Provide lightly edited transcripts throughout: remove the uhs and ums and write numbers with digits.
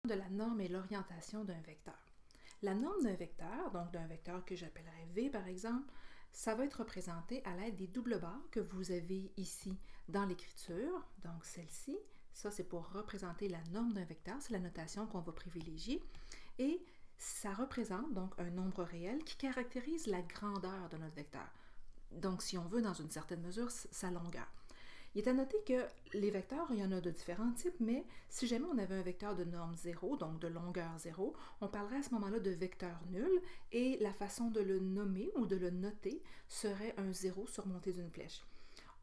De la norme et l'orientation d'un vecteur. La norme d'un vecteur, donc d'un vecteur que j'appellerais V par exemple, ça va être représenté à l'aide des doubles barres que vous avez ici dans l'écriture, donc celle-ci. Ça, c'est pour représenter la norme d'un vecteur, c'est la notation qu'on va privilégier. Et ça représente donc un nombre réel qui caractérise la grandeur de notre vecteur. Donc, si on veut, dans une certaine mesure, sa longueur. Il est à noter que les vecteurs, il y en a de différents types, mais si jamais on avait un vecteur de norme 0, donc de longueur 0, on parlerait à ce moment-là de vecteur nul, et la façon de le nommer ou de le noter serait un 0 surmonté d'une flèche.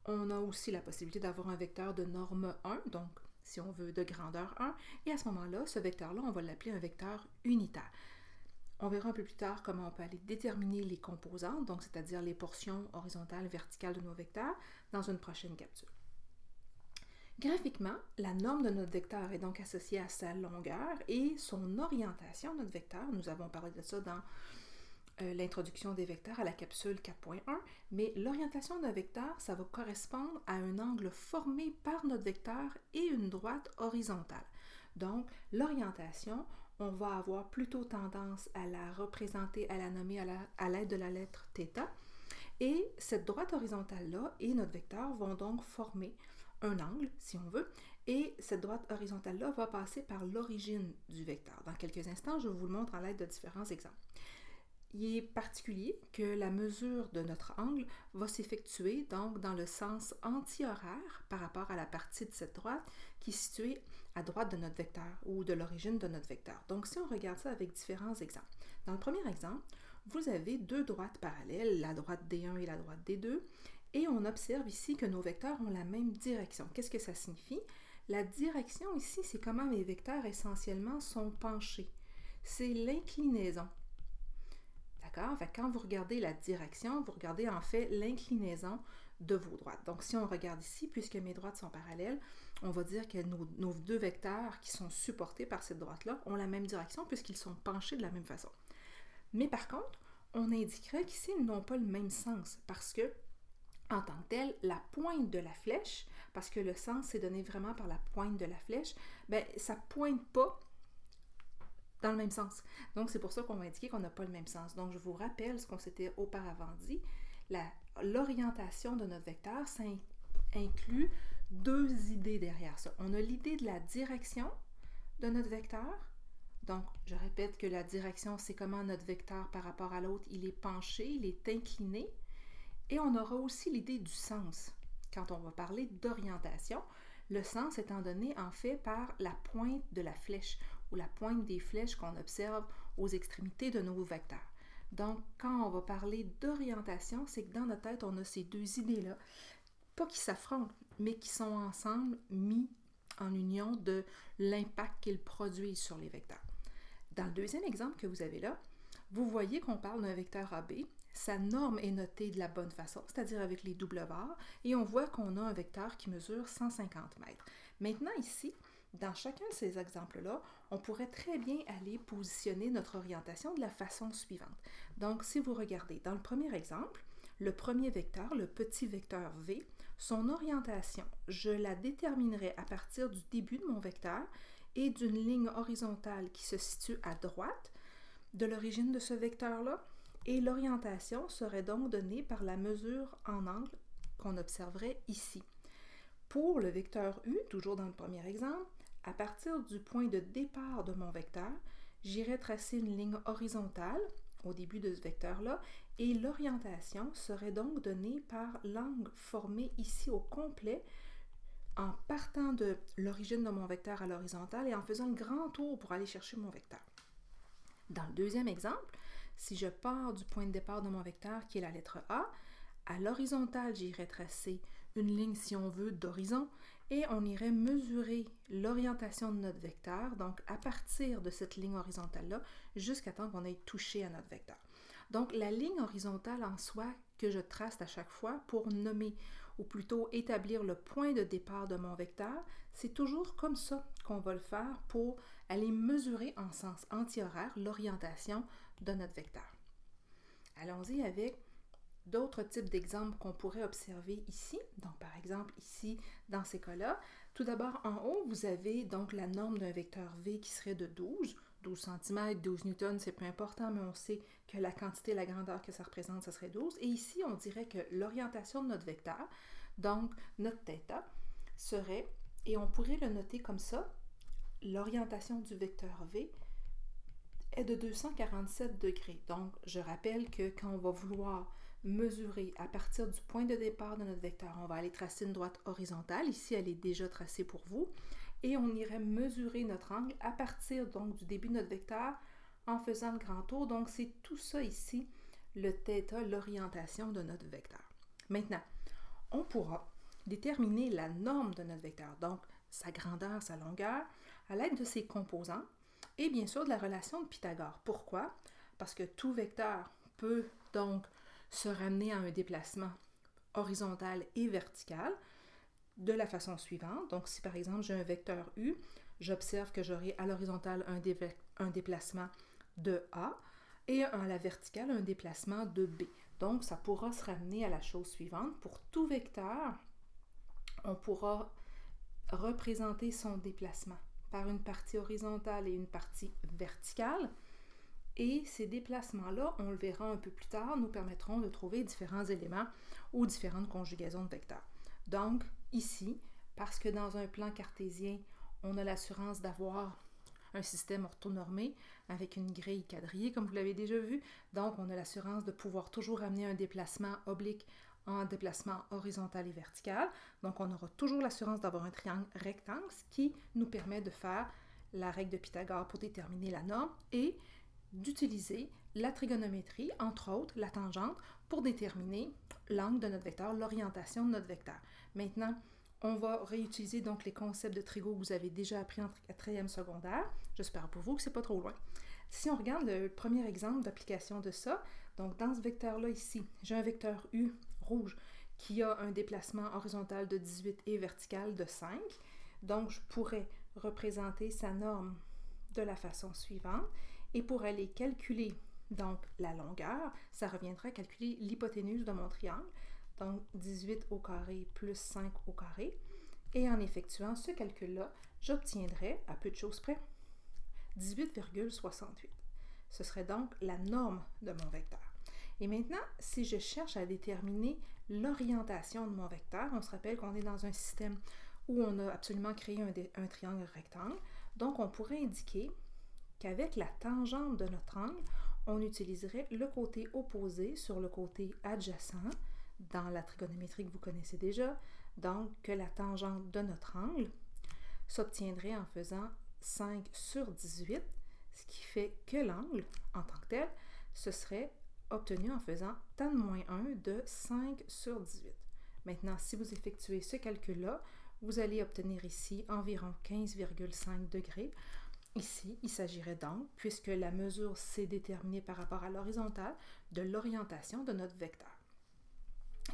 On a aussi la possibilité d'avoir un vecteur de norme 1, donc si on veut de grandeur 1, et à ce moment-là, ce vecteur-là, on va l'appeler un vecteur unitaire. On verra un peu plus tard comment on peut aller déterminer les composantes, donc c'est-à-dire les portions horizontales et verticales de nos vecteurs, dans une prochaine capsule. Graphiquement, la norme de notre vecteur est donc associée à sa longueur et son orientation, notre vecteur. Nous avons parlé de ça dans l'introduction des vecteurs à la capsule 4.1, mais l'orientation d'un vecteur, ça va correspondre à un angle formé par notre vecteur et une droite horizontale. Donc, l'orientation, on va avoir plutôt tendance à la représenter, à la nommer à l'aide de la lettre θ. Et cette droite horizontale-là et notre vecteur vont donc former un angle, si on veut, et cette droite horizontale-là va passer par l'origine du vecteur. Dans quelques instants, je vous le montre à l'aide de différents exemples. Il est particulier que la mesure de notre angle va s'effectuer donc dans le sens anti-horaire par rapport à la partie de cette droite qui est située à droite de notre vecteur ou de l'origine de notre vecteur. Donc, si on regarde ça avec différents exemples. Dans le premier exemple, vous avez deux droites parallèles, la droite D1 et la droite D2, et on observe ici que nos vecteurs ont la même direction. Qu'est-ce que ça signifie? La direction ici, c'est comment mes vecteurs essentiellement sont penchés. C'est l'inclinaison. D'accord? Quand vous regardez la direction, vous regardez en fait l'inclinaison de vos droites. Donc, si on regarde ici, puisque mes droites sont parallèles, on va dire que nos deux vecteurs qui sont supportés par cette droite-là ont la même direction puisqu'ils sont penchés de la même façon. Mais par contre, on indiquerait qu'ici, ils n'ont pas le même sens parce que, en tant que tel, la pointe de la flèche, parce que le sens est donné vraiment par la pointe de la flèche, bien, ça ne pointe pas dans le même sens. Donc, c'est pour ça qu'on va indiquer qu'on n'a pas le même sens. Donc, je vous rappelle ce qu'on s'était auparavant dit. L'orientation de notre vecteur, ça inclut deux idées derrière ça. On a l'idée de la direction de notre vecteur. Donc, je répète que la direction, c'est comment notre vecteur par rapport à l'autre, il est penché, il est incliné. Et on aura aussi l'idée du sens. Quand on va parler d'orientation, le sens étant donné en fait par la pointe de la flèche ou la pointe des flèches qu'on observe aux extrémités de nos vecteurs. Donc, quand on va parler d'orientation, c'est que dans notre tête, on a ces deux idées-là, pas qui s'affrontent, mais qui sont ensemble mis en union de l'impact qu'ils produisent sur les vecteurs. Dans le deuxième exemple que vous avez là, vous voyez qu'on parle d'un vecteur AB. Sa norme est notée de la bonne façon, c'est-à-dire avec les doubles barres, et on voit qu'on a un vecteur qui mesure 150 mètres. Maintenant ici, dans chacun de ces exemples-là, on pourrait très bien aller positionner notre orientation de la façon suivante. Donc, si vous regardez dans le premier exemple, le premier vecteur, le petit vecteur V, son orientation, je la déterminerai à partir du début de mon vecteur et d'une ligne horizontale qui se situe à droite de l'origine de ce vecteur-là. Et l'orientation serait donc donnée par la mesure en angle qu'on observerait ici. Pour le vecteur U, toujours dans le premier exemple, à partir du point de départ de mon vecteur, j'irai tracer une ligne horizontale au début de ce vecteur-là et l'orientation serait donc donnée par l'angle formé ici au complet en partant de l'origine de mon vecteur à l'horizontale et en faisant le grand tour pour aller chercher mon vecteur. Dans le deuxième exemple, si je pars du point de départ de mon vecteur qui est la lettre A, à l'horizontale, j'irai tracer une ligne, si on veut, d'horizon et on irait mesurer l'orientation de notre vecteur, donc à partir de cette ligne horizontale-là, jusqu'à temps qu'on ait touché à notre vecteur. Donc, la ligne horizontale en soi que je trace à chaque fois pour nommer, ou plutôt établir le point de départ de mon vecteur, c'est toujours comme ça qu'on va le faire pour aller mesurer en sens anti-horaire l'orientation de notre vecteur. Allons-y avec d'autres types d'exemples qu'on pourrait observer ici. Donc, par exemple, ici, dans ces cas-là, Tout d'abord, en haut, vous avez donc la norme d'un vecteur V qui serait de 12. 12 cm, 12 newtons, c'est peu important, mais on sait que la quantité, la grandeur que ça représente, ça serait 12. Et ici, on dirait que l'orientation de notre vecteur, donc notre θ, serait, et on pourrait le noter comme ça, l'orientation du vecteur V est de 247 degrés. Donc, je rappelle que quand on va vouloir mesurer à partir du point de départ de notre vecteur, on va aller tracer une droite horizontale. Ici, elle est déjà tracée pour vous. Et on irait mesurer notre angle à partir donc du début de notre vecteur en faisant le grand tour. Donc, c'est tout ça ici, le θ, l'orientation de notre vecteur. Maintenant, on pourra déterminer la norme de notre vecteur, donc sa grandeur, sa longueur, à l'aide de ses composants et bien sûr de la relation de Pythagore. Pourquoi? Parce que tout vecteur peut donc se ramener à un déplacement horizontal et vertical de la façon suivante. Donc, si par exemple j'ai un vecteur U, j'observe que j'aurai à l'horizontale un déplacement de A et à la verticale un déplacement de B. Donc, ça pourra se ramener à la chose suivante. Pour tout vecteur, on pourra représenter son déplacement par une partie horizontale et une partie verticale. Et ces déplacements-là, on le verra un peu plus tard, nous permettront de trouver différents éléments ou différentes conjugaisons de vecteurs. Donc, ici, parce que dans un plan cartésien, on a l'assurance d'avoir un système orthonormé avec une grille quadrillée, comme vous l'avez déjà vu. Donc, on a l'assurance de pouvoir toujours amener un déplacement oblique en déplacement horizontal et vertical. Donc, on aura toujours l'assurance d'avoir un triangle rectangle, ce qui nous permet de faire la règle de Pythagore pour déterminer la norme et d'utiliser la trigonométrie, entre autres la tangente, pour déterminer l'angle de notre vecteur, l'orientation de notre vecteur. Maintenant, on va réutiliser donc les concepts de trigo que vous avez déjà appris en 4e secondaire. J'espère pour vous que c'est pas trop loin. Si on regarde le premier exemple d'application de ça, donc dans ce vecteur-là ici, j'ai un vecteur U rouge qui a un déplacement horizontal de 18 et vertical de 5. Donc, je pourrais représenter sa norme de la façon suivante. Et pour aller calculer donc la longueur, ça reviendra à calculer l'hypoténuse de mon triangle. Donc 18 au carré plus 5 au carré. Et en effectuant ce calcul-là, j'obtiendrai, à peu de choses près, 18,68. Ce serait donc la norme de mon vecteur. Et maintenant, si je cherche à déterminer l'orientation de mon vecteur, on se rappelle qu'on est dans un système où on a absolument créé un triangle rectangle. Donc, on pourrait indiquer qu'avec la tangente de notre angle, on utiliserait le côté opposé sur le côté adjacent dans la trigonométrie que vous connaissez déjà. Donc, que la tangente de notre angle s'obtiendrait en faisant 5 sur 18, ce qui fait que l'angle, en tant que tel, ce serait obtenu en faisant tan moins 1 de 5 sur 18. Maintenant, si vous effectuez ce calcul-là, vous allez obtenir ici environ 15,5 degrés. Ici, il s'agirait donc, puisque la mesure s'est déterminée par rapport à l'horizontale, de l'orientation de notre vecteur.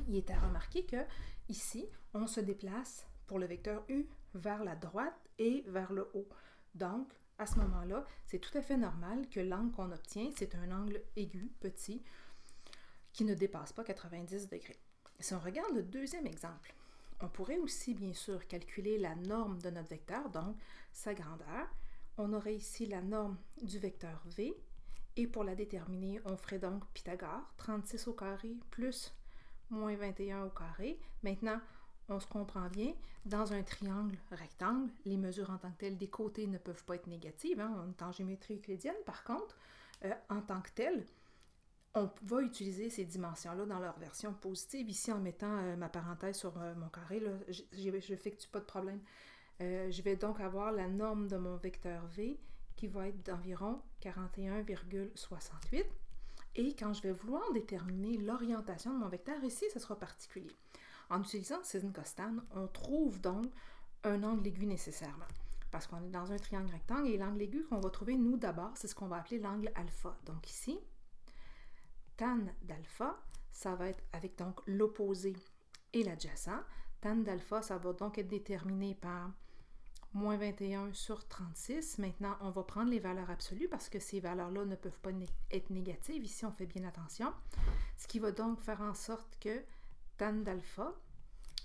Il est à remarquer que ici, on se déplace pour le vecteur U vers la droite et vers le haut. Donc, à ce moment-là, c'est tout à fait normal que l'angle qu'on obtient, c'est un angle aigu, petit, qui ne dépasse pas 90 degrés. Si on regarde le deuxième exemple, on pourrait aussi bien sûr calculer la norme de notre vecteur, donc sa grandeur. On aurait ici la norme du vecteur V, et pour la déterminer, on ferait donc Pythagore, 36 au carré plus moins 21 au carré. Maintenant, on se comprend bien, dans un triangle rectangle, les mesures en tant que telles des côtés ne peuvent pas être négatives, hein, on est en géométrie euclidienne. Par contre, en tant que telle, on va utiliser ces dimensions-là dans leur version positive. Ici, en mettant ma parenthèse sur mon carré, là, je n'effectue pas de problème. Je vais donc avoir la norme de mon vecteur V qui va être d'environ 41,68. Et quand je vais vouloir déterminer l'orientation de mon vecteur, ici, ce sera particulier. En utilisant sin-costan, on trouve donc un angle aigu nécessairement. Parce qu'on est dans un triangle rectangle et l'angle aigu qu'on va trouver, nous, d'abord, c'est ce qu'on va appeler l'angle alpha. Donc ici, tan d'alpha, ça va être avec donc l'opposé et l'adjacent. Tan d'alpha, ça va donc être déterminé par moins 21 sur 36. Maintenant, on va prendre les valeurs absolues parce que ces valeurs-là ne peuvent pas être négatives. Ici, on fait bien attention. Ce qui va donc faire en sorte que tan d'alpha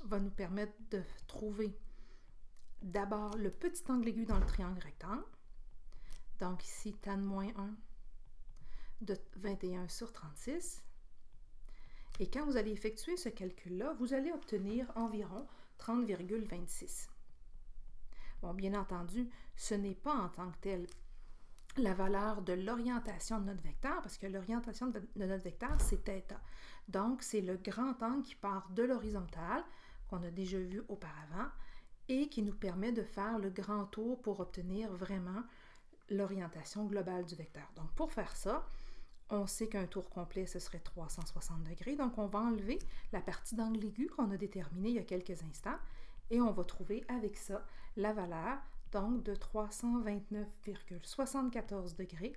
va nous permettre de trouver d'abord le petit angle aigu dans le triangle rectangle. Donc ici, tan -1 de 21 sur 36. Et quand vous allez effectuer ce calcul-là, vous allez obtenir environ 30,26. Bon, bien entendu, ce n'est pas en tant que tel la valeur de l'orientation de notre vecteur, parce que l'orientation de notre vecteur, c'est θ. Donc, c'est le grand angle qui part de l'horizontale, qu'on a déjà vu auparavant, et qui nous permet de faire le grand tour pour obtenir vraiment l'orientation globale du vecteur. Donc, pour faire ça, on sait qu'un tour complet, ce serait 360 degrés. Donc, on va enlever la partie d'angle aigu qu'on a déterminée il y a quelques instants et on va trouver avec ça la valeur donc de 329,74 degrés,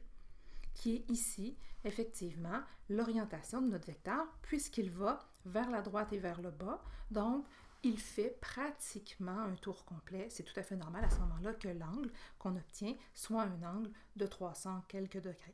qui est ici, effectivement, l'orientation de notre vecteur puisqu'il va vers la droite et vers le bas. Donc, il fait pratiquement un tour complet. C'est tout à fait normal à ce moment-là que l'angle qu'on obtient soit un angle de 300 quelques degrés.